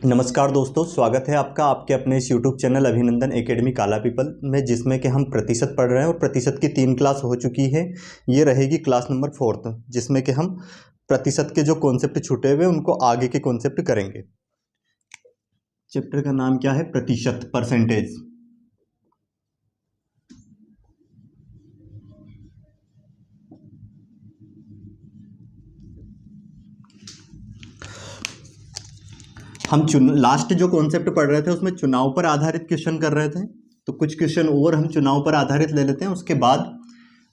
नमस्कार दोस्तों, स्वागत है आपका आपके अपने इस यूट्यूब चैनल अभिनंदन एकेडमी काला पीपल में, जिसमें कि हम प्रतिशत पढ़ रहे हैं और प्रतिशत की 3 क्लास हो चुकी है। ये रहेगी क्लास नंबर 4th, जिसमें कि हम प्रतिशत के जो कॉन्सेप्ट छूटे हुए उनको आगे के कॉन्सेप्ट करेंगे। चैप्टर का नाम क्या है? प्रतिशत, परसेंटेज। हम लास्ट जो कॉन्सेप्ट पढ़ रहे थे उसमें चुनाव पर आधारित क्वेश्चन कर रहे थे, तो कुछ क्वेश्चन और हम चुनाव पर आधारित ले लेते हैं, उसके बाद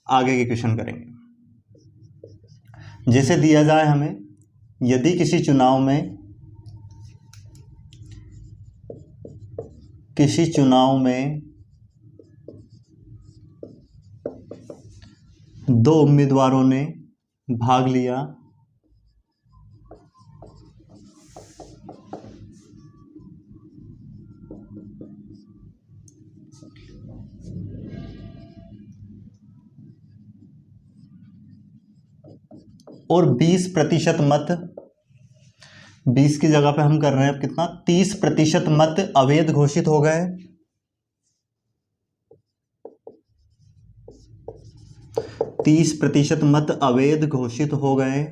आगे के क्वेश्चन करेंगे। जैसे दिया जाए हमें, यदि किसी चुनाव में 2 उम्मीदवारों ने भाग लिया और 20% मत, 20 की जगह पे हम कर रहे हैं अब कितना, 30% मत अवैध घोषित हो गए। 30% मत अवैध घोषित हो गए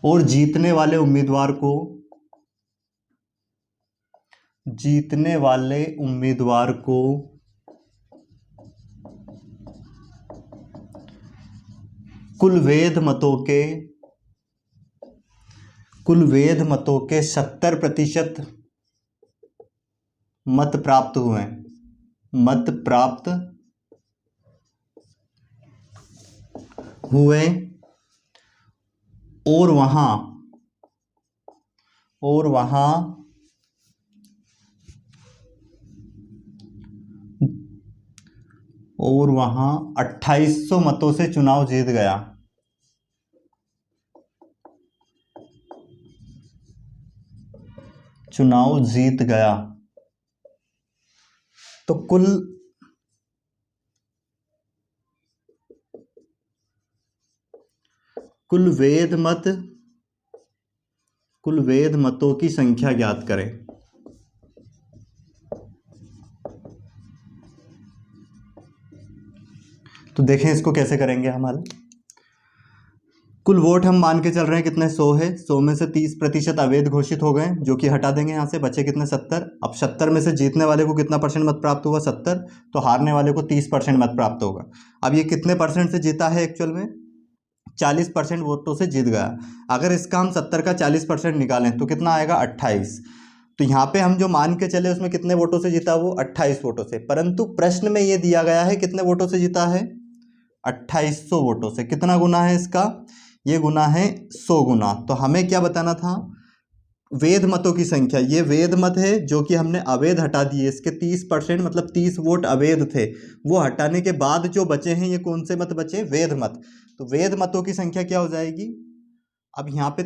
और जीतने वाले उम्मीदवार को कुल वैध मतों के 70% मत प्राप्त हुए और वहां 2800 मतों से चुनाव जीत गया। तो कुल वैध मतों की संख्या ज्ञात करें। तो देखें इसको कैसे करेंगे हम हल। कुल वोट हम मान के चल रहे हैं कितने, 100 है। 100 में से 30% अवैध घोषित हो गए, जो कि हटा देंगे यहाँ से, बचे कितने, 70। अब 70 में से जीतने वाले को कितना परसेंट मत प्राप्त हुआ, 70, तो हारने वाले को 30% मत प्राप्त होगा। अब ये कितने परसेंट से जीता है? एक्चुअल में 40% वोटों से जीत गया। अगर इसका हम 70 का 40% निकालें तो कितना आएगा, 28। तो यहाँ पे हम जो मान के चले उसमें कितने वोटों से जीता, वो 28 वोटों से। परंतु प्रश्न में ये दिया गया है कितने वोटों से जीता है, 2800 वोटों से। कितना गुना है इसका, ये गुना है 100 गुना। तो हमें क्या बताना था, वैध मतों की संख्या। ये वैध मत है जो कि हमने अवैध हटा दिए, इसके 30% मतलब 30 वोट अवैध थे, वो हटाने के बाद जो बचे हैं ये कौन से मत बचे, वैध मत। तो वैध मतों की संख्या क्या हो जाएगी, अब यहाँ पे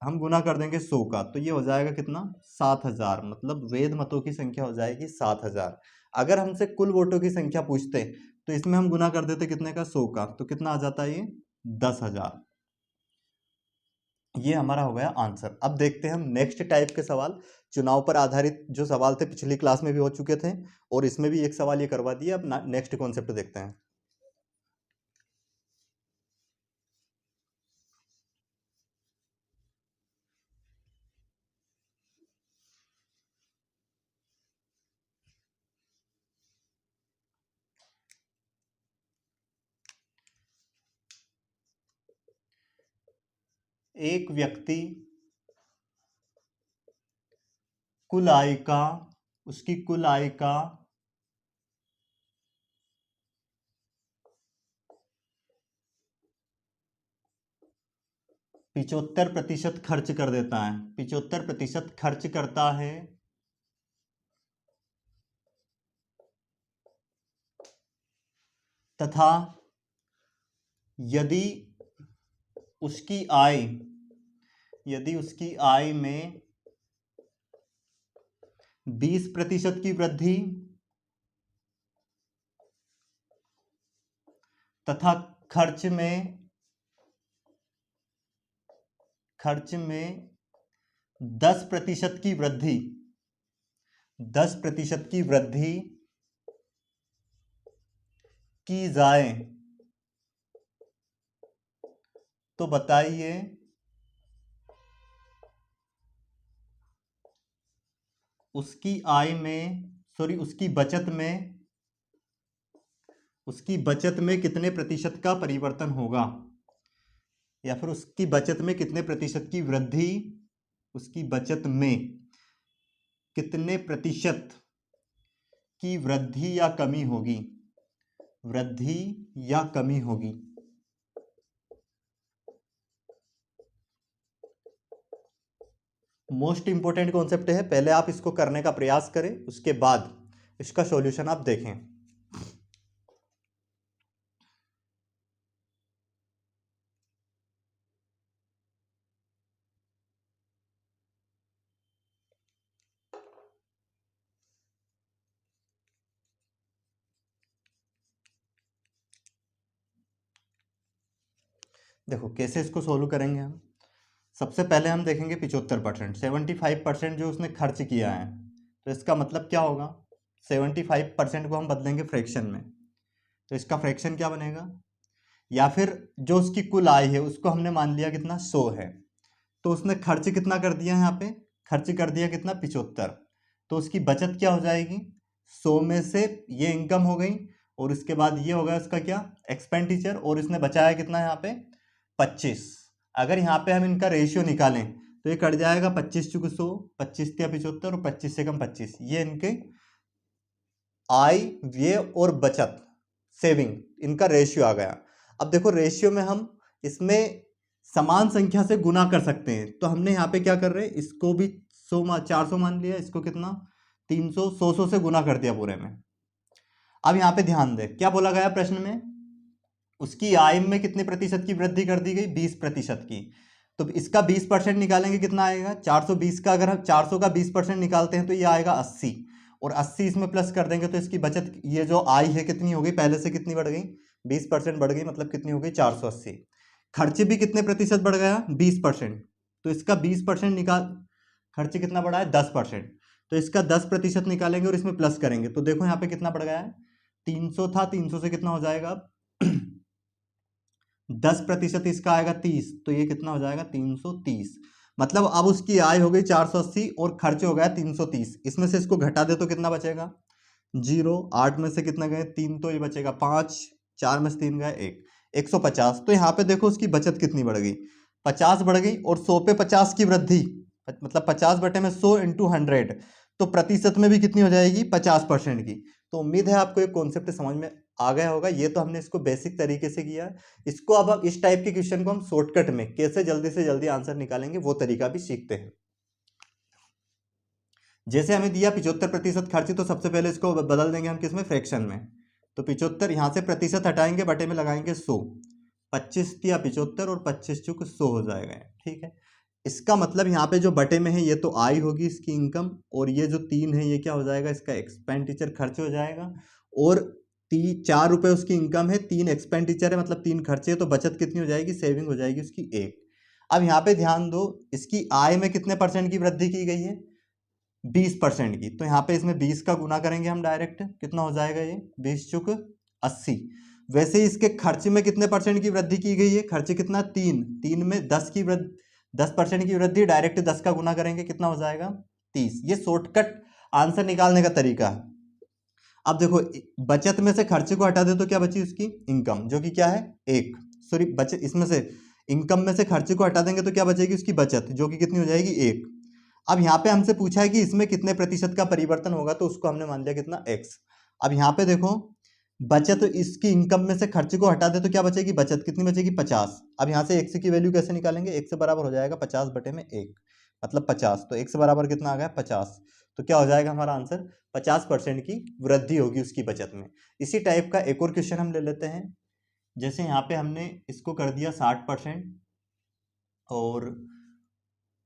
हम गुना कर देंगे 100 का, तो ये हो जाएगा कितना, 7000। मतलब वैध मतों की संख्या हो जाएगी 7000। अगर हमसे कुल वोटों की संख्या पूछते तो इसमें हम गुना कर देते कितने का, 100 का, तो कितना आ जाता है ये, 10,000। ये हमारा हो गया आंसर। अब देखते हैं हम नेक्स्ट टाइप के सवाल। चुनाव पर आधारित जो सवाल थे पिछली क्लास में भी हो चुके थे, और इसमें भी एक सवाल ये करवा दिया। अब नेक्स्ट कॉन्सेप्ट देखते हैं। एक व्यक्ति उसकी कुल आय का 75% खर्च कर देता है, 75% खर्च करता है, तथा यदि उसकी आय में 20% की वृद्धि तथा खर्च में खर्च में 10% की वृद्धि, 10% की वृद्धि की जाए तो बताइए उसकी आय में, सॉरी उसकी बचत में कितने प्रतिशत का परिवर्तन होगा, या फिर उसकी बचत में कितने प्रतिशत की वृद्धि, उसकी बचत में कितने प्रतिशत की वृद्धि या कमी होगी, वृद्धि या कमी होगी। मोस्ट इंपॉर्टेंट कॉन्सेप्ट है, पहले आप इसको करने का प्रयास करें, उसके बाद इसका सॉल्यूशन आप देखें। देखो कैसे इसको सोल्व करेंगे हम। सबसे पहले हम देखेंगे 75%, 75% जो उसने खर्च किया है, तो इसका मतलब क्या होगा, 75% को हम बदलेंगे फ्रैक्शन में, तो इसका फ्रैक्शन क्या बनेगा, या फिर जो उसकी कुल आय है उसको हमने मान लिया कितना 100 है, तो उसने खर्च कितना कर दिया यहाँ पे, खर्च कर दिया कितना 75, तो उसकी बचत क्या हो जाएगी, 100 में से ये इनकम हो गई और उसके बाद ये होगा उसका क्या एक्सपेंडिचर, और इसने बचाया कितना यहाँ पे 25। अगर यहाँ पे हम इनका रेशियो निकालें तो ये कट जाएगा 25 चुके 100, 25 या 75 और 25 से कम 25, ये इनके आय व्यय और बचत सेविंग इनका रेशियो आ गया। अब देखो रेशियो में हम इसमें समान संख्या से गुना कर सकते हैं, तो हमने यहाँ पे क्या कर रहे हैं, इसको भी 400 मान लिया, इसको कितना 300, 100 से गुना कर दिया पूरे में। अब यहाँ पे ध्यान दे क्या बोला गया प्रश्न में, उसकी आय में कितने प्रतिशत की वृद्धि कर दी गई, 20% की, तो इसका 20% निकालेंगे कितना आएगा, 420 का, अगर हम 400 का 20% निकालते हैं तो ये आएगा 80, और 80 इसमें प्लस कर देंगे तो इसकी बचत, ये जो आय है कितनी हो गई, पहले से कितनी बढ़ गई, 20% बढ़ गई, मतलब कितनी हो गई 480। खर्च भी कितने प्रतिशत बढ़ गया, 20%, तो इसका 20% निकाल, खर्च कितना बढ़ा है 10%, तो इसका 10% निकालेंगे और इसमें प्लस करेंगे, तो देखो यहाँ पे कितना बढ़ गया है, 300 था, 300 से कितना हो जाएगा 10% इसका आएगा 30, तो ये कितना हो जाएगा 330, मतलब अब उसकी आय हो गई 480 और खर्च हो गया 330, इसमें से इसको घटा दे तो कितना बचेगा 0, 8 में से कितना गए 3, तो ये बचेगा 5, 4 में से 3 गए 1, 150। तो यहाँ पे देखो उसकी बचत कितनी बढ़ गई, 50 बढ़ गई, और 100 पे 50 की वृद्धि, मतलब 50 बटे में 100 इंटू 100, तो प्रतिशत में भी कितनी हो जाएगी 50% की। तो उम्मीद है आपको एक कॉन्सेप्ट समझ में आ गया होगा। ये तो हमने इसको बेसिक तरीके से किया, इसको अब इस टाइप के क्वेश्चन को हम शॉर्टकट में कैसे जल्दी से जल्दी आंसर निकालेंगे वो तरीका भी सीखते हैं। जैसे हमें दिया 75% खर्च, तो सबसे पहले इसको बदल देंगे हम किसमें, फ्रैक्शन में, तो 75 यहाँ से प्रतिशत हटाएंगे, बटे में लगाएंगे 100, 25 या 75 और 25 चुक 100 हो जाएगा, ठीक है। इसका मतलब यहाँ पे जो बटे में है ये तो आय होगी इसकी इनकम, और ये जो 3 है ये क्या हो जाएगा, इसका एक्सपेंडिचर खर्च हो जाएगा, और 4 रुपये उसकी इनकम है, 3 एक्सपेंडिचर है, मतलब 3 खर्चे है, तो बचत कितनी हो जाएगी, सेविंग हो जाएगी उसकी 1। अब यहाँ पे ध्यान दो, इसकी आय में कितने % की वृद्धि की गई है, 20% की, तो यहाँ पे इसमें 20 का गुना करेंगे हम डायरेक्ट, कितना हो जाएगा ये 20 चुक 80। वैसे ही इसके खर्च में कितने % की वृद्धि की गई है, खर्च कितना 3 में 10 की वृद्धि, 10% की वृद्धि, डायरेक्ट 10 का गुना करेंगे कितना हो जाएगा 30। ये शॉर्टकट आंसर निकालने का तरीका है। अब देखो बचत में से खर्चे को हटा दे तो क्या बची उसकी इनकम, जो कि क्या है 1, सॉरी बचत, इसमें से इनकम में से खर्चे को हटा देंगे तो क्या बचेगी उसकी बचत, जो कि कितनी हो जाएगी 1। अब यहाँ पे हमसे पूछा है कि इसमें कितने प्रतिशत का परिवर्तन होगा, तो उसको हमने मान लिया कितना x। अब यहाँ पे देखो बचत, इसकी इनकम में से खर्चे को हटा दे तो क्या बचेगी, बचत कितनी बचेगी 50। अब यहाँ से x की वैल्यू कैसे निकालेंगे, x बराबर हो जाएगा 50 बटे में 1, मतलब 50, तो x बराबर कितना आ गया 50, तो क्या हो जाएगा हमारा आंसर 50% की वृद्धि होगी उसकी बचत में। इसी टाइप का एक और क्वेश्चन हम ले लेते हैं। जैसे यहाँ पे हमने इसको कर दिया 60% और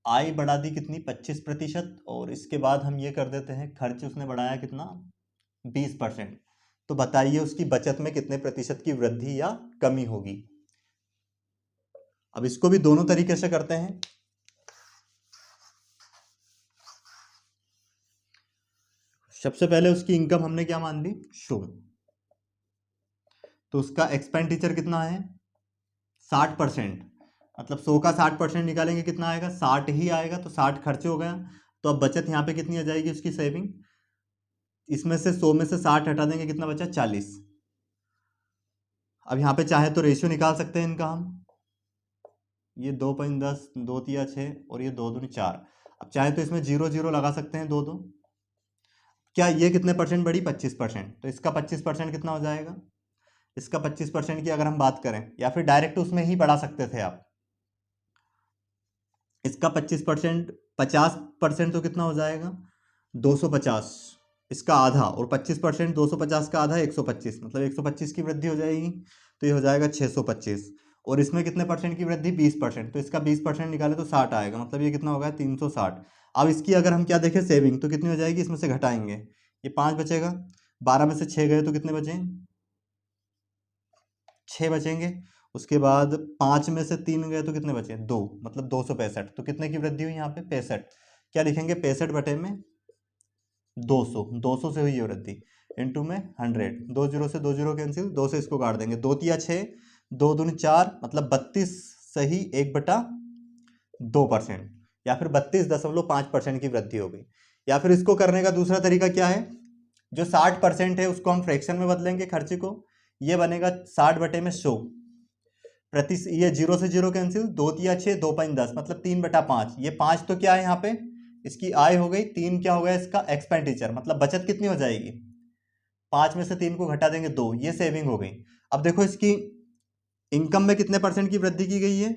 आय बढ़ा दी कितनी 25%, और इसके बाद हम ये कर देते हैं खर्च उसने बढ़ाया कितना 20%, तो बताइए उसकी बचत में कितने प्रतिशत की वृद्धि या कमी होगी। अब इसको भी दोनों तरीके से करते हैं। सबसे पहले उसकी इनकम हमने क्या मान ली, शो। तो उसका एक्सपेंडिचर कितना है, 60%। मतलब 100 का 60% निकालेंगे कितना आएगा, 60 ही आएगा। तो 60 खर्च हो गया। तो अब बचत यहाँ पे कितनी आ जाएगी उसकी सेविंग, इसमें से 100 में से 60 हटा देंगे, कितना बचा, 40। अब यहाँ पे चाहे तो रेशियो निकाल सकते हैं इनका हम, ये 2.10, 2 तिया 6 और ये 2 दूनी 4। अब चाहे तो इसमें 0 0 लगा सकते हैं, 2 2। क्या ये कितने परसेंट बढ़ी, 25%। तो इसका 25% कितना हो जाएगा, इसका 25% की अगर हम बात करें, या फिर डायरेक्ट उसमें ही बढ़ा सकते थे आप, इसका 25%, 50% तो कितना हो जाएगा, 250। इसका आधा, और 25%, 250 का आधा 125, मतलब 125 की वृद्धि हो जाएगी। तो ये हो जाएगा 625। और इसमें कितने परसेंट की वृद्धि, 20%। तो इसका 20% निकाले तो 60 आएगा, मतलब ये कितना होगा, 360। अब इसकी अगर हम क्या देखें सेविंग, तो कितनी हो जाएगी, इसमें से घटाएंगे, ये 5 बचेगा, 12 में से 6 गए तो कितने बचे, 6 बचेंगे। उसके बाद 5 में से 3 गए तो कितने बचे, 2, मतलब 265। तो कितने की वृद्धि हुई यहाँ पे, 65। क्या लिखेंगे, 65 बटे में 200, 200 से हुई है वृद्धि, इंटू में 100। 2 जीरो से 2 जीरो कैंसिल, 2 से इसको काट देंगे, 2 तिया 6, 2 दूनी 4, मतलब 32 सही 1/2%, या फिर 32.5% की वृद्धि हो गई। या फिर इसको करने का दूसरा तरीका क्या है, जो 60% है उसको हम फ्रैक्शन में बदलेंगे खर्चे को, ये बनेगा 60/100। प्रति ये 0 से 0 कैंसिल, 2 तिया 6, 2.10, मतलब 3/5। ये 5 तो क्या है यहाँ पे, इसकी आय हो गई, 3 क्या हो गया इसका एक्सपेंडिचर, मतलब बचत कितनी हो जाएगी, 5 में से 3 को घटा देंगे 2, ये सेविंग हो गई। अब देखो इसकी इनकम में कितने परसेंट की वृद्धि की गई है,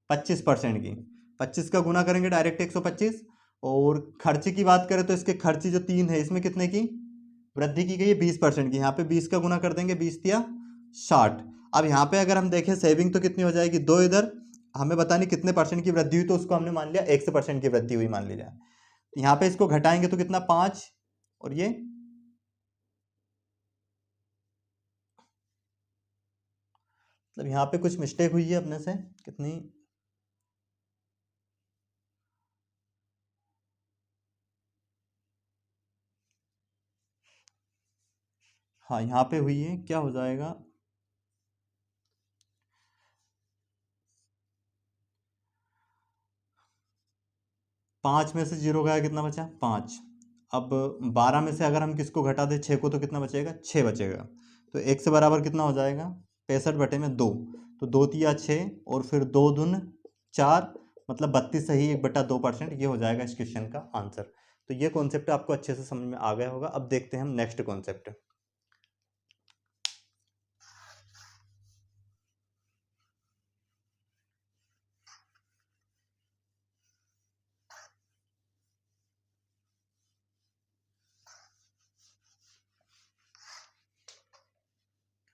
25% की। 25 का गुना करेंगे डायरेक्ट 125। और खर्चे की बात करें तो इसके खर्चे जो 3 है, इसमें कितने की वृद्धि की गई है, 20% की। यहाँ पे 20 का गुना कर देंगे, 20 तिया 60। अब यहाँ पे अगर हम देखें सेविंग तो कितनी हो जाएगी, 2 इधर, हमें बतानी कितने परसेंट की वृद्धि हुई, तो उसको हमने मान लिया 100% की वृद्धि हुई मान लीजिए। यहाँ पे इसको घटाएंगे तो कितना, 5, और ये मतलब यहाँ पे कुछ मिस्टेक हुई है अपने से, कितनी, हाँ यहाँ पे हुई है, क्या हो जाएगा, 5 में से 0 गया, कितना बचा, 5। अब 12 में से अगर हम किसको घटा दें, 6 को, तो कितना बचेगा, 6 बचेगा। तो 1 से बराबर कितना हो जाएगा, 65/2। तो 2 तिया 6, और फिर 2 दून 4, मतलब 32 सही 1/2%। ये हो जाएगा इस क्वेश्चन का आंसर। तो ये कॉन्सेप्ट आपको अच्छे से समझ में आ गया होगा। अब देखते हैं हम नेक्स्ट कॉन्सेप्ट।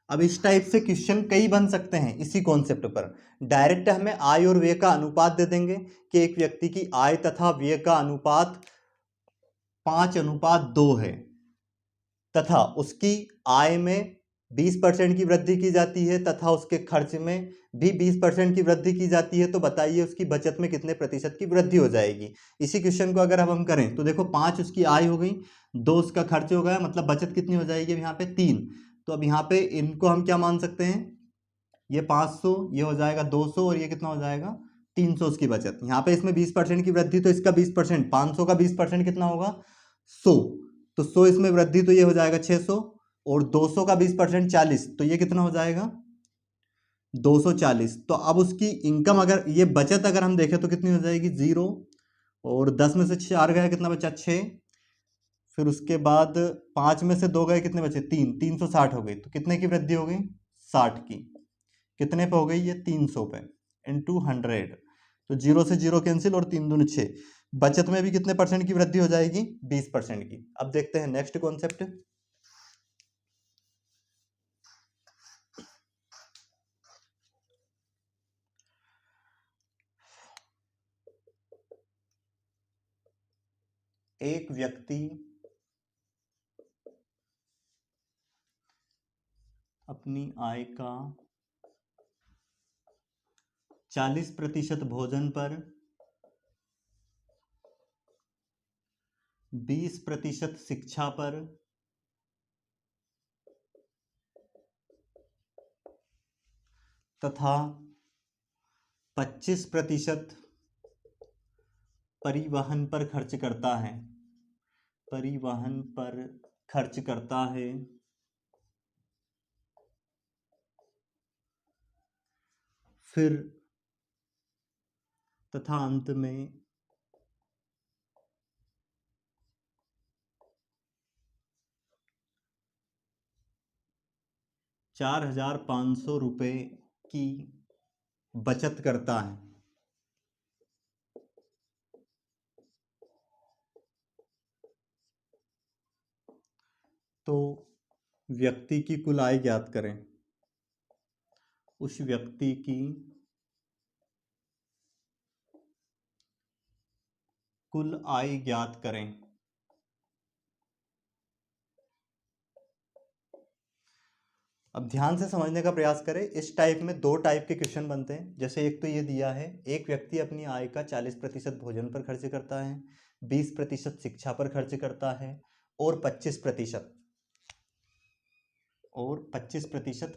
अब इस टाइप से क्वेश्चन कई बन सकते हैं इसी कॉन्सेप्ट पर। डायरेक्ट हमें आय और व्यय का अनुपात दे देंगे कि एक व्यक्ति की आय तथा व्यय का अनुपात 5:2 है, तथा उसकी आय में 20% की वृद्धि की जाती है, तथा उसके खर्च में भी 20% की वृद्धि की जाती है। तो बताइए उसकी बचत में कितने प्रतिशत की वृद्धि हो जाएगी। इसी क्वेश्चन को अगर अब हम करें तो देखो, 5 उसकी आय हो गई, 2 उसका खर्च हो गया, मतलब बचत कितनी हो जाएगी अब यहाँ पे, 3। तो अब यहाँ पे इनको हम क्या मान सकते हैं, ये 500, ये हो जाएगा 200, और ये कितना हो जाएगा, 300 उसकी बचत। यहाँ पे इसमें 20% की वृद्धि, तो इसका 20%, 500 का 20% कितना होगा, 100। तो 100 इसमें वृद्धि, तो ये हो जाएगा 600। और 200 का 20% 40, तो ये कितना हो जाएगा, 240। तो अब उसकी इनकम, अगर ये बचत अगर हम देखें तो कितनी हो जाएगी, 0। और 10 में से 4 गया, कितना बचा, 6। फिर उसके बाद 5 में से 2 गए, कितने बचे, 3, 360 हो गई। तो कितने की वृद्धि हो गई, 60 की। कितने पे हो गई ये, 300 पे, इंटू 100। तो 0 से 0 कैंसिल, और 3 दूनी 6। बचत में भी कितने परसेंट की वृद्धि हो जाएगी, 20% की। अब देखते हैं नेक्स्ट कॉन्सेप्ट। एक व्यक्ति अपनी आय का 40% भोजन पर 20% शिक्षा पर तथा 25% परिवहन पर खर्च करता है, परिवहन पर खर्च करता है, फिर तथा अंत में 4,500 रुपये की बचत करता है। तो व्यक्ति की कुल आय ज्ञात करें। उस व्यक्ति की कुल आय ज्ञात करें। अब ध्यान से समझने का प्रयास करें। इस टाइप में दो टाइप के क्वेश्चन बनते हैं। जैसे एक तो ये दिया है, एक व्यक्ति अपनी आय का 40% भोजन पर खर्च करता है, 20% शिक्षा पर खर्च करता है और 25%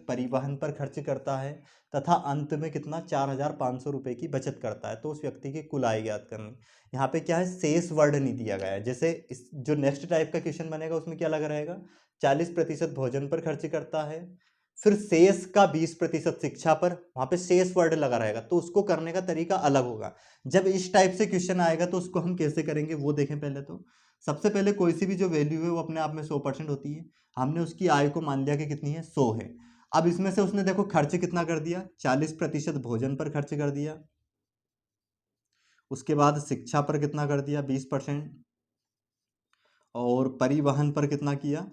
परिवहन पर खर्च करता है तथा अंत में कितना 4,500 रुपये की बचत करता है। तो उस व्यक्ति की कुल आय ज्ञात करनी। यहाँ पे क्या है, शेष वर्ड नहीं दिया गया है। जैसे इस जो नेक्स्ट टाइप का क्वेश्चन बनेगा उसमें क्या लगा रहेगा, 40% भोजन पर खर्च करता है, फिर शेष का 20% शिक्षा पर, वहां पे शेष वर्ड लगा रहेगा। तो उसको करने का तरीका अलग होगा। जब इस टाइप से क्वेश्चन आएगा तो उसको हम कैसे करेंगे वो देखें। पहले तो सबसे पहले कोई सी भी जो वैल्यू है वो अपने आप में 100% होती है। हमने उसकी आय को मान लिया कि कितनी है, 100 है। अब इसमें से उसने देखो खर्च कितना कर दिया, 40% भोजन पर खर्च कर दिया, उसके बाद शिक्षा पर कितना कर दिया, 20%, और परिवहन पर कितना किया,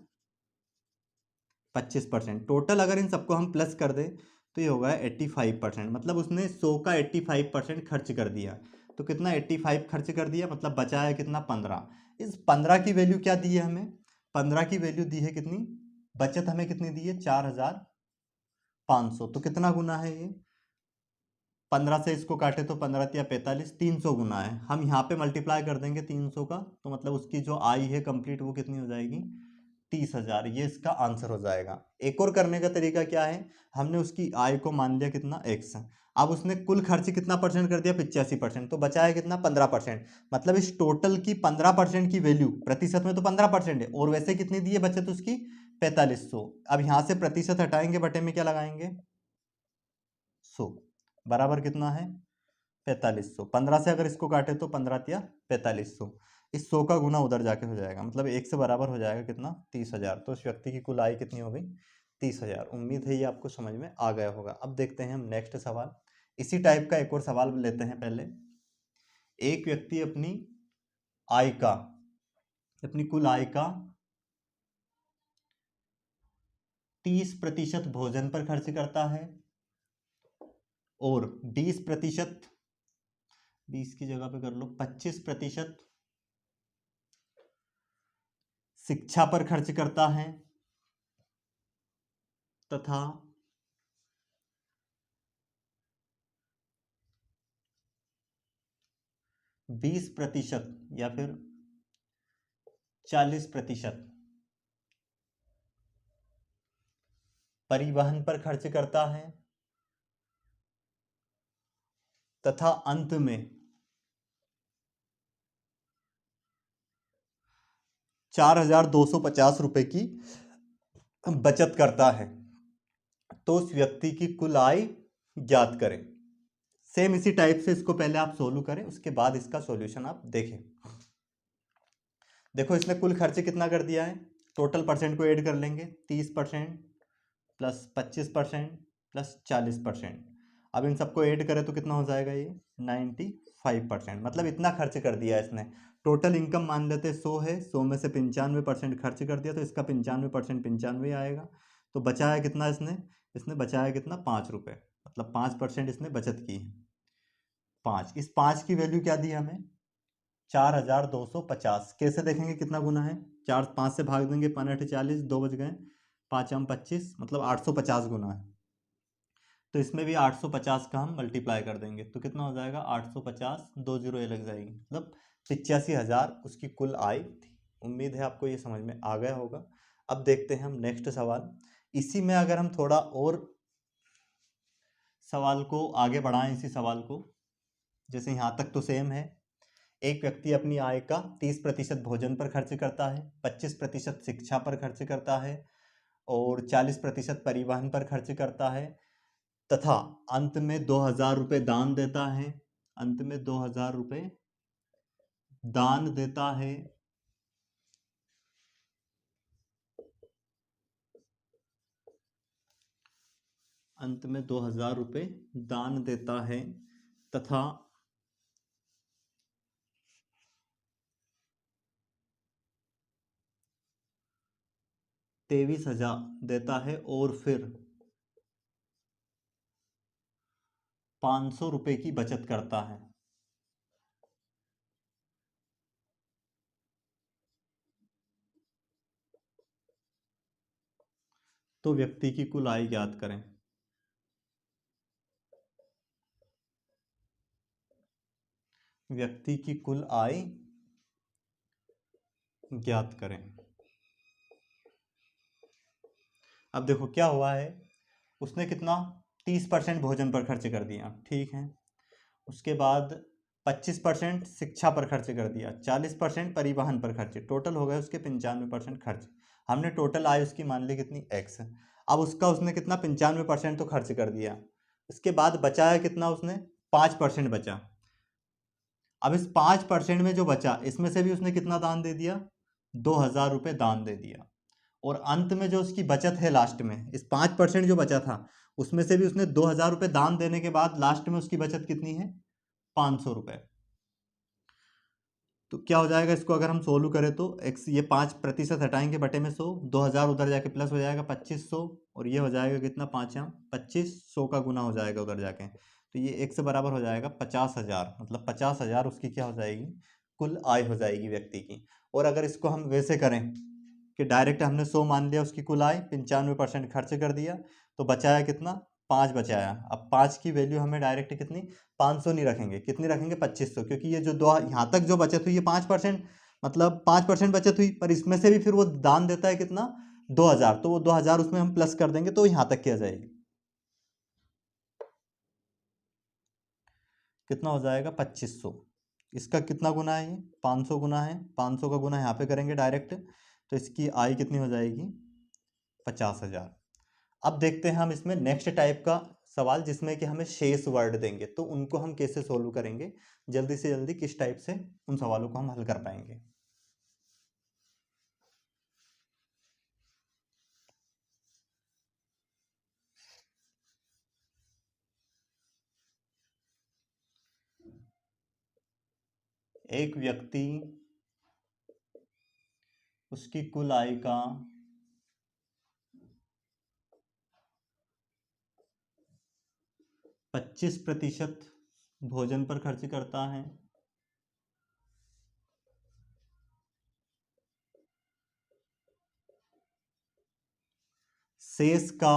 25%। टोटल अगर इन सबको हम प्लस कर दें तो ये होगा 85%। मतलब उसने 100 का 85% खर्च कर दिया। तो कितना 85 खर्च कर दिया, मतलब बचा है कितना, 15। इस 15 की वैल्यू क्या दी है हमें, 15 की वैल्यू दी है कितनी, बचत हमें कितनी दी है, 4,500। तो कितना गुना है ये, 15 से इसको काटे तो 15 या 45, 300 गुना है। हम यहाँ पे मल्टीप्लाई कर देंगे 300 का, तो मतलब उसकी जो आय है कंप्लीट वो कितनी हो जाएगी, 30,000। ये इसका आंसर हो जाएगा। एक और करने का तरीका क्या है, हमने उसकी आय को मान लिया कितना, x। अब उसने कुल खर्च कितना परसेंट कर दिया, 85%। तो बचा है कितना, 15%। मतलब इस टोटल की 15% की वैल्यू, प्रतिशत में तो 15% है, और वैसे कितनी दी है बचत उसकी, 4500। अब यहाँ से प्रतिशत हटाएंगे, बटे में क्या लगाएंगे, 100, बराबर कितना है, 4500। 15 से अगर इसको काटे तो 15 या 4500। इस 100 का गुना उधर जाके हो जाएगा, मतलब 1 से बराबर हो जाएगा कितना, 30,000। तो उस व्यक्ति की कुल आय कितनी हो गई, 30,000। उम्मीद है ये आपको समझ में आ गया होगा। अब देखते हैं हम नेक्स्ट सवाल। इसी टाइप का एक और सवाल लेते हैं। पहले एक व्यक्ति अपनी आय का, अपनी कुल आय का 30% भोजन पर खर्च करता है और 20%, 20 की जगह पे कर लो 25% शिक्षा पर खर्च करता है तथा 20% या फिर 40% परिवहन पर खर्च करता है तथा अंत में 4,250 रुपए की बचत करता है। तो उस व्यक्ति की कुल आय ज्ञात करें। सेम इसी टाइप से इसको पहले आप सोल्व करें, उसके बाद इसका सॉल्यूशन आप देखें। देखो इसने कुल खर्च कितना कर दिया है, टोटल परसेंट को ऐड कर लेंगे, 30% प्लस 25% प्लस 40%। अब इन सबको ऐड करें तो कितना हो जाएगा ये, 95%। मतलब इतना खर्च कर दिया इसने। टोटल इनकम मान लेते 100 है, 100 में से 95% खर्च कर दिया, तो इसका 95% 95 आएगा। तो बचाया कितना इसने, इसने बचाया कितना, 5 रुपये। मतलब 5% इसने बचत की है, 5। इस 5 की वैल्यू क्या दी हमें, 4,250। कैसे देखेंगे कितना गुना है, 4 5 से भाग देंगे, 5 8 40, 2 बज गए, 5 हम 25, मतलब 850 गुना है। तो इसमें भी 850 का हम मल्टीप्लाई कर देंगे तो कितना हो जाएगा 850, 2 जीरो ये लग जाएगी, मतलब 85,000 उसकी कुल आय थी। उम्मीद है आपको ये समझ में आ गया होगा। अब देखते हैं हम नेक्स्ट सवाल। इसी में अगर हम थोड़ा और सवाल को आगे बढ़ाएं, इसी सवाल को, जैसे यहाँ तक तो सेम है। एक व्यक्ति अपनी आय का 30% भोजन पर खर्च करता है, 25% शिक्षा पर खर्च करता है और 40% परिवहन पर खर्च करता है तथा अंत में 2,000 रुपये दान देता है। अंत में 2,000 रुपये दान देता है। अंत में 2,000 रुपये दान देता है तथा 23,000 देता है और फिर 500 रुपये की बचत करता है। तो व्यक्ति की कुल आय ज्ञात करें। व्यक्ति की कुल आय ज्ञात करें। अब देखो क्या हुआ है, उसने कितना 30% भोजन पर खर्च कर दिया, ठीक है। उसके बाद 25% शिक्षा पर खर्च कर दिया, 40% परिवहन पर खर्च, टोटल हो गए उसके 95% खर्च। हमने टोटल आय उसकी मान ली कितनी x। अब उसका उसने कितना 95% तो खर्च कर दिया, उसके बाद बचाया कितना उसने 5% बचा। अब इस 5% में जो बचा इसमें से भी उसने कितना दान दे दिया 2,000 रुपये दान दे दिया। और अंत में जो उसकी बचत है लास्ट में, इस 5% जो बचा था उसमें से भी उसने 2,000 रुपये दान देने के बाद लास्ट में उसकी बचत कितनी है 500 रुपये। तो क्या हो जाएगा, इसको अगर हम सोल्व करें तो एक्स ये 5% हटाएंगे बटे में 100, 2,000 उधर जाके प्लस हो जाएगा 2,500 और ये हो जाएगा कितना 2500 का गुना हो जाएगा उधर जाके, तो ये एक से बराबर हो जाएगा 50,000, मतलब 50,000 उसकी क्या हो जाएगी कुल आय हो जाएगी व्यक्ति की। और अगर इसको हम वैसे करें कि डायरेक्ट हमने 100 मान लिया उसकी कुल आय, 95% खर्च कर दिया तो बचाया कितना 5 बचाया। अब 5 की वैल्यू हमें डायरेक्ट कितनी 500 नहीं रखेंगे, कितनी रखेंगे 2,500, क्योंकि ये जो दो यहाँ तक जो बचत हुई है 5%, मतलब 5% बचत हुई, पर इसमें से भी फिर वो दान देता है कितना 2,000, तो वो 2,000 उसमें हम प्लस कर देंगे तो यहाँ तक की आ जाएगी, कितना हो जाएगा 2,500। इसका कितना गुना है ये 500 गुना है, 500 का गुना यहाँ पे करेंगे डायरेक्ट, तो इसकी आय कितनी हो जाएगी 50,000। अब देखते हैं हम इसमें नेक्स्ट टाइप का सवाल जिसमें कि हमें शेष वर्ड देंगे, तो उनको हम कैसे सोल्व करेंगे, जल्दी से जल्दी किस टाइप से उन सवालों को हम हल कर पाएंगे। एक व्यक्ति उसकी कुल आय का 25% भोजन पर खर्च करता है, शेष का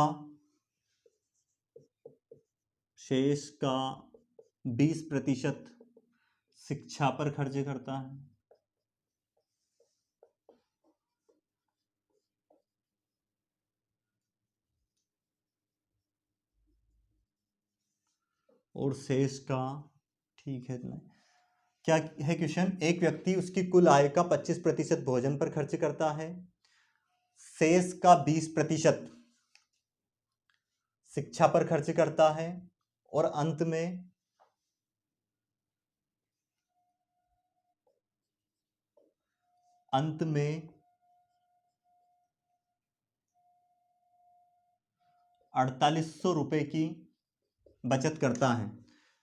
20% शिक्षा पर खर्च करता है, और शेष का, ठीक है इतना क्या है क्वेश्चन, एक व्यक्ति उसकी कुल आय का 25% भोजन पर खर्च करता है, शेष का 20% शिक्षा पर खर्च करता है और अंत में 4,800 रुपये की बचत करता है,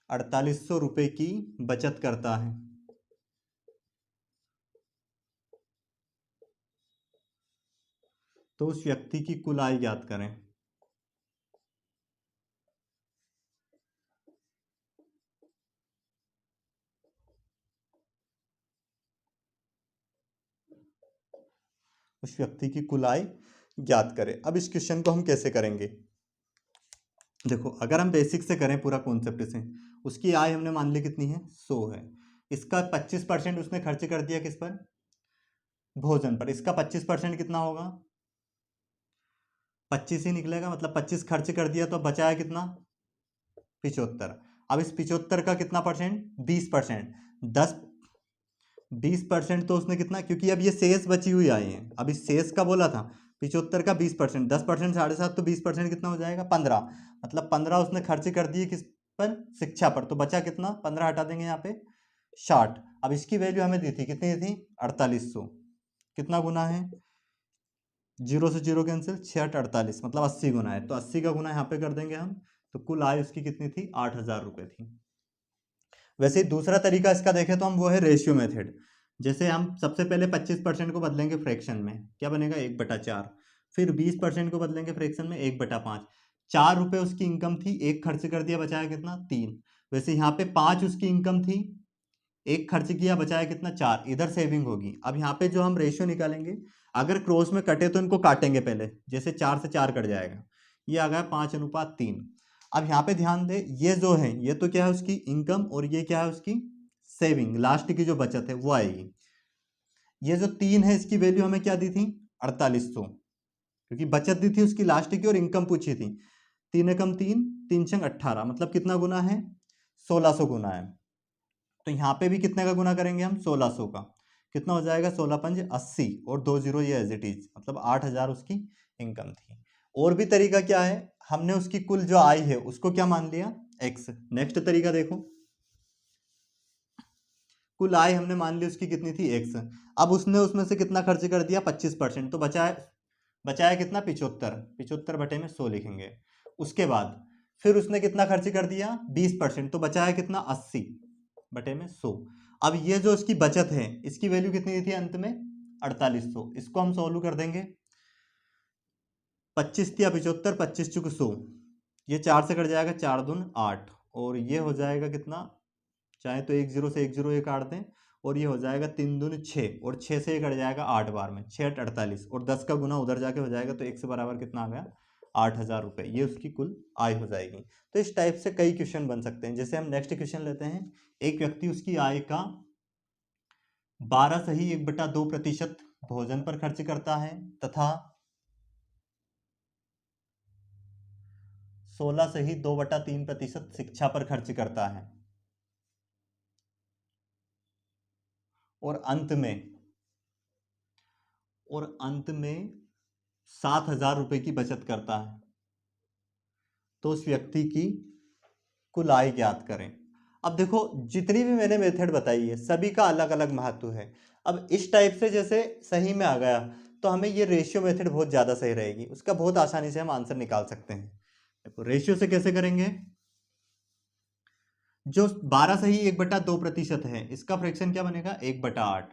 4,800 रुपये की बचत करता है। तो उस व्यक्ति की कुल आय ज्ञात करें। उस व्यक्ति की कुल आय ज्ञात करें। अब इस क्वेश्चन को हम कैसे करेंगे, देखो अगर हम बेसिक से करें पूरा कॉन्सेप्ट से, उसकी आय हमने मान ली कितनी है, 100 है। इसका 25% उसने खर्च कर दिया किस पर, भोजन पर। इसका 25% कितना होगा, 25 ही निकलेगा, मतलब 25 खर्च कर दिया तो बचाया कितना, 75। अब इस 75 का कितना परसेंट, 20%। 20% तो उसने कितना, क्योंकि अब ये शेष बची हुई आई है, अब इस शेष का बोला था 75 का 20%, 10% 7.5, तो 20% कितना हो जाएगा, 15। मतलब 15 उसने खर्च कर दिए किस पर, शिक्षा पर। तो बचा कितना, 15 हटा देंगे यहाँ पे, 60। अब इसकी वैल्यू हमें दी थी, कितनी दी थी, 4800। कितना गुना है, जीरो से जीरो कैंसिल, 6 8 48, मतलब 80 गुना है। तो 80 का गुना यहाँ पे कर देंगे हम, तो कुल आय उसकी कितनी थी, 8,000 रुपये थी। वैसे ही दूसरा तरीका इसका देखें तो हम, वो है रेशियो मेथड। जैसे हम सबसे पहले 25% को बदलेंगे फ्रैक्शन में, क्या बनेगा, 1/4। फिर 20% को बदलेंगे फ्रैक्शन में, 1/5। 4 रुपये उसकी इनकम थी, एक खर्च कर दिया, बचाया कितना, 3। वैसे यहाँ पे 5 उसकी इनकम थी, एक खर्च किया, बचाया कितना, 4। इधर सेविंग होगी। अब यहाँ पे जो हम रेशियो निकालेंगे, अगर क्रॉस में कटे तो इनको काटेंगे पहले, जैसे 4 से 4 कट जाएगा, ये आ गया 5:3। अब यहाँ पे ध्यान दे, ये जो है ये तो क्या है उसकी इनकम, और ये क्या है उसकी सेविंग, लास्ट की जो बचत है वो आएगी। ये जो 3 है इसकी वैल्यू हमें क्या दी थी, 4800, क्योंकि बचत दी थी उसकी लास्ट की और इनकम पूछी थी। 3 एकम 3, 3 छंग 18, मतलब कितना गुना है, 1600 गुना है। तो यहाँ पे भी कितने का गुना करेंगे हम, 1600 का। कितना हो जाएगा, 16×5 = 80, और 2 जीरो ये एज इट इज, मतलब 8,000 उसकी इनकम थी। और भी तरीका क्या है, हमने उसकी कुल जो आय है उसको क्या मान लिया, एक्स। नेक्स्ट तरीका देखो, कुल आय हमने मान ली उसकी कितनी थी, एक्स। अब उसने उसमें से कितना खर्च कर दिया, 25%, तो बचाया, बचाया कितना, 75। 75/100 लिखेंगे। उसके बाद फिर उसने कितना खर्च कर दिया, 20%, तो बचाया कितना, 80/100। अब ये जो इसकी बचत है इसकी वैल्यू कितनी थी अंत में, 4800। इसको हम सोल्व कर देंगे, 25 या 75, 25×100, ये 4 से कट जाएगा, 4×2 = 8, और ये हो जाएगा कितना, चाहे तो एक जीरो से एक जीरो ये काट दें, और ये हो जाएगा 3×2 = 6, और 6 से ये कट जाएगा 8 बार में, 6 8 48, और 10 का गुना उधर जाके हो जाएगा, तो 1 से बराबर कितना आ गया, 8,000 रुपये। ये उसकी कुल आय हो जाएगी। तो इस टाइप से कई क्वेश्चन बन सकते हैं। जैसे हम नेक्स्ट क्वेश्चन लेते हैं, एक व्यक्ति उसकी आय का 12 सही 1/2% भोजन पर खर्च करता है, तथा 16 सही 2/3% शिक्षा पर खर्च करता है, और अंत में, और अंत में 7,000 रुपये की बचत करता है। तो उस व्यक्ति की कुल आय ज्ञात करें। अब देखो, जितनी भी मैंने मेथड बताई है सभी का अलग अलग महत्व है। अब इस टाइप से जैसे सही में आ गया, तो हमें ये रेशियो मेथड बहुत ज़्यादा सही रहेगी, उसका बहुत आसानी से हम आंसर निकाल सकते हैं। देखो रेशियो से कैसे करेंगे, जो 12 सही 1/2% है इसका फ्रैक्शन क्या बनेगा, 1/8।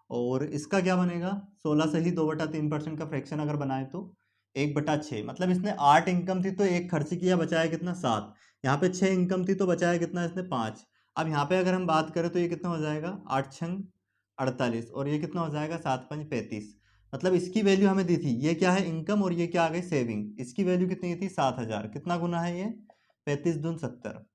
और इसका क्या बनेगा, 16 सही 2/3% का फ्रैक्शन अगर बनाए तो 1/6। मतलब इसने 8 इनकम थी तो एक खर्च किया, बचाया कितना, 7। यहाँ पे 6 इनकम थी तो बचाया कितना इसने, 5। अब यहाँ पे अगर हम बात करें तो ये कितना हो जाएगा, 8×6 = 48, और ये कितना हो जाएगा, 7×5 = 35। मतलब इसकी वैल्यू हमें दी थी, ये क्या है, इनकम, और ये क्या आ गई, सेविंग। इसकी वैल्यू कितनी थी, 7,000। कितना गुना है ये, 35×2 = 70,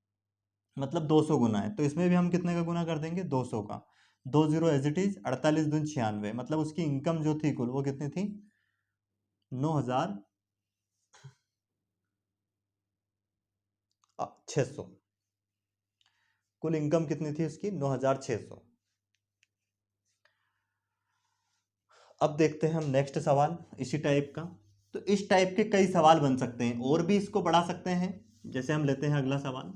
मतलब 200 गुना है। तो इसमें भी हम कितने का गुना कर देंगे, 200 का। 2 जीरो एज इट इज, 48×2 = 96, मतलब उसकी इनकम जो थी कुल वो कितनी थी, 9,600। कुल इनकम कितनी थी उसकी, 9,600। अब देखते हैं हम नेक्स्ट सवाल इसी टाइप का। तो इस टाइप के कई सवाल बन सकते हैं, और भी इसको बढ़ा सकते हैं। जैसे हम लेते हैं अगला सवाल,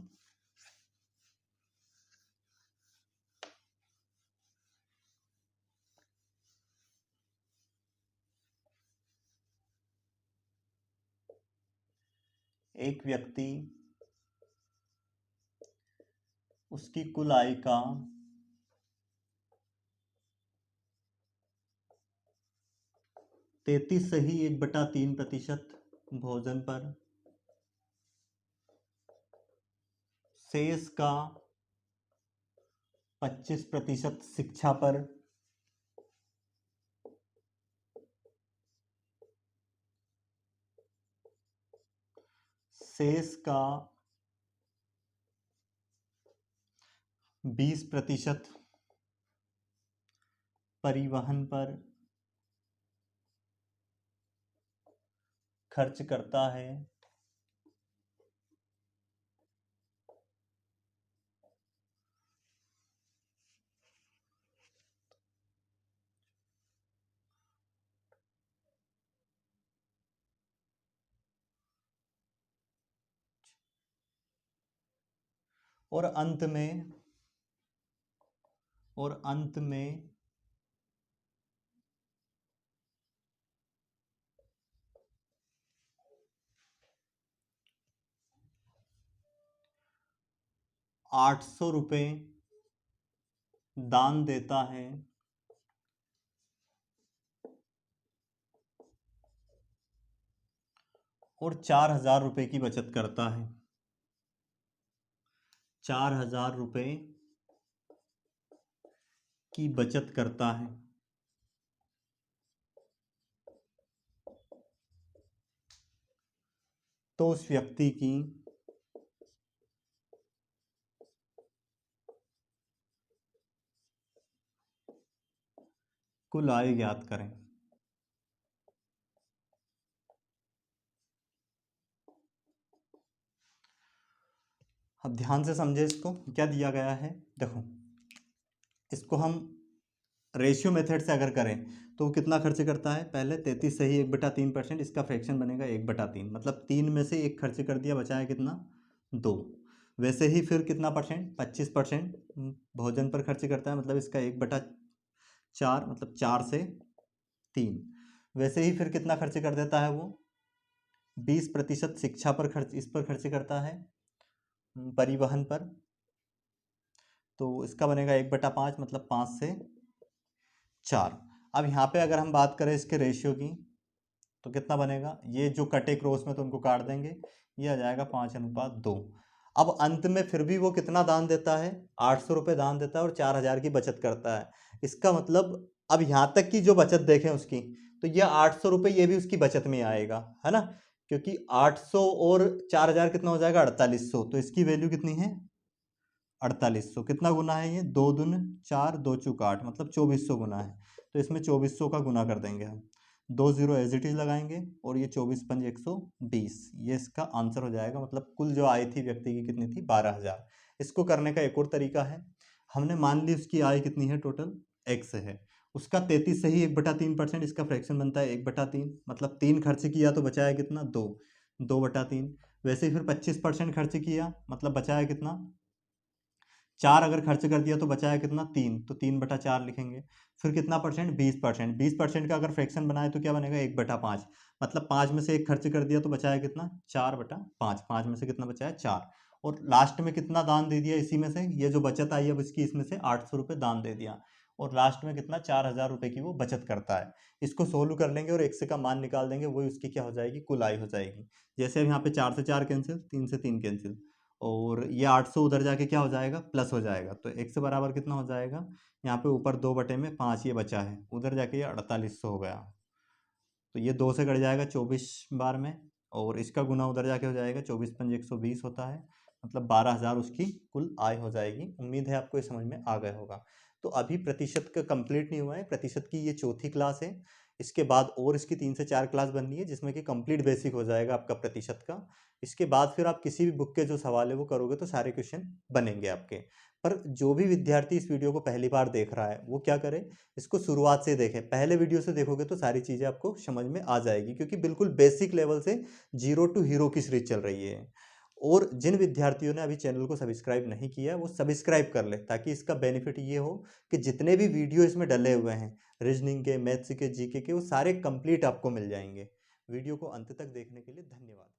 एक व्यक्ति उसकी कुल आय का 33 सही 1/3% भोजन पर, शेष का 25% शिक्षा पर, शेष का 20% परिवहन पर खर्च करता है और अंत में 800 रुपये दान देता है और 4,000 रुपये की बचत करता है। 4,000 रुपये की बचत करता है तो उस व्यक्ति की कुल आय ज्ञात करें। अब ध्यान से समझे इसको, क्या दिया गया है। देखो, इसको हम रेशियो मेथड से अगर करें तो वो कितना खर्च करता है। पहले 33 से ही 1/3%, इसका फ्रैक्शन बनेगा 1/3, मतलब 3 में से 1 खर्च कर दिया, बचा है कितना 2। वैसे ही फिर कितना परसेंट, 25% भोजन पर खर्च करता है, मतलब इसका 1/4, मतलब 4 से 3। वैसे ही फिर कितना खर्च कर देता है वो, 20% शिक्षा पर खर्च, इस पर खर्च करता है, परिवहन पर, तो इसका बनेगा 1/5, मतलब 5 से 4। अब यहाँ पे अगर हम बात करें इसके रेशियो की तो कितना बनेगा, ये जो कटे क्रॉस में तो उनको काट देंगे, ये आ जाएगा 5:2। अब अंत में फिर भी वो कितना दान देता है, 800 रुपये दान देता है और 4,000 की बचत करता है। इसका मतलब अब यहाँ तक की जो बचत देखें उसकी, तो ये 800 रुपये ये भी उसकी बचत में आएगा, है ना, क्योंकि 800 और 4,000 कितना हो जाएगा 4800, तो इसकी वैल्यू कितनी है 4800। कितना गुना है ये, 2 दूनी 4, 2 चौक 8, मतलब 2400 गुना है। तो इसमें 2400 का गुना कर देंगे हम, 2 जीरो एज इट इज लगाएंगे और ये 24 पंज 120, ये इसका आंसर हो जाएगा। मतलब कुल जो आय थी व्यक्ति की कितनी थी, 12,000। इसको करने का एक और तरीका है, हमने मान ली उसकी आय कितनी है टोटल, x है, उसका 33 से ही 1/3%, इसका फ्रैक्शन बनता है 1/3, मतलब 3 खर्च किया तो बचा है कितना 2, 2/3। वैसे ही फिर 25% खर्च किया, मतलब बचा है कितना 4, अगर खर्च कर दिया तो बचा है कितना 3, तो 3/4 लिखेंगे। फिर कितना परसेंट, 20%, 20% का अगर फ्रैक्शन बनाए तो क्या बनेगा 1/5, मतलब 5 में से 1 खर्च कर दिया तो बचा है कितना 4/5, 5 में से कितना बचा है 4। और लास्ट में कितना दान दे दिया इसी में से, ये जो बचत आई है अब इसकी, इसमें से 800 रुपये दान दे दिया और लास्ट में कितना 4,000 रुपये की वो बचत करता है। इसको सोल्व कर लेंगे और x का मान निकाल देंगे, वही उसकी क्या हो जाएगी, कुल आय हो जाएगी। जैसे अब यहाँ पे 4 से 4 कैंसिल, 3 से 3 कैंसिल, और ये 800 उधर जाके क्या हो जाएगा, प्लस हो जाएगा, तो x बराबर कितना हो जाएगा, यहाँ पे ऊपर 2/5 ये बचा है, उधर जाके ये 4800 हो गया। तो ये 2 से कट जाएगा 24 बार में, और इसका गुना उधर जाके हो जाएगा, 24 पंज 120 होता है, मतलब 12,000 उसकी कुल आय हो जाएगी। उम्मीद है आपको ये समझ में आ गया होगा। तो अभी प्रतिशत का कंप्लीट नहीं हुआ है, प्रतिशत की ये चौथी क्लास है, इसके बाद और इसकी 3 से 4 क्लास बननी है जिसमें कि कंप्लीट बेसिक हो जाएगा आपका प्रतिशत का। इसके बाद फिर आप किसी भी बुक के जो सवाल है वो करोगे तो सारे क्वेश्चन बनेंगे आपके। पर जो भी विद्यार्थी इस वीडियो को पहली बार देख रहा है वो क्या करे, इसको शुरुआत से देखें, पहले वीडियो से देखोगे तो सारी चीज़ें आपको समझ में आ जाएगी, क्योंकि बिल्कुल बेसिक लेवल से 0 टू हीरो की सीरीज चल रही है। और जिन विद्यार्थियों ने अभी चैनल को सब्सक्राइब नहीं किया वो सब्सक्राइब कर ले, ताकि इसका बेनिफिट ये हो कि जितने भी वीडियो इसमें डले हुए हैं, रीजनिंग के, मैथ्स के, जीके के, वो सारे कंप्लीट आपको मिल जाएंगे। वीडियो को अंत तक देखने के लिए धन्यवाद।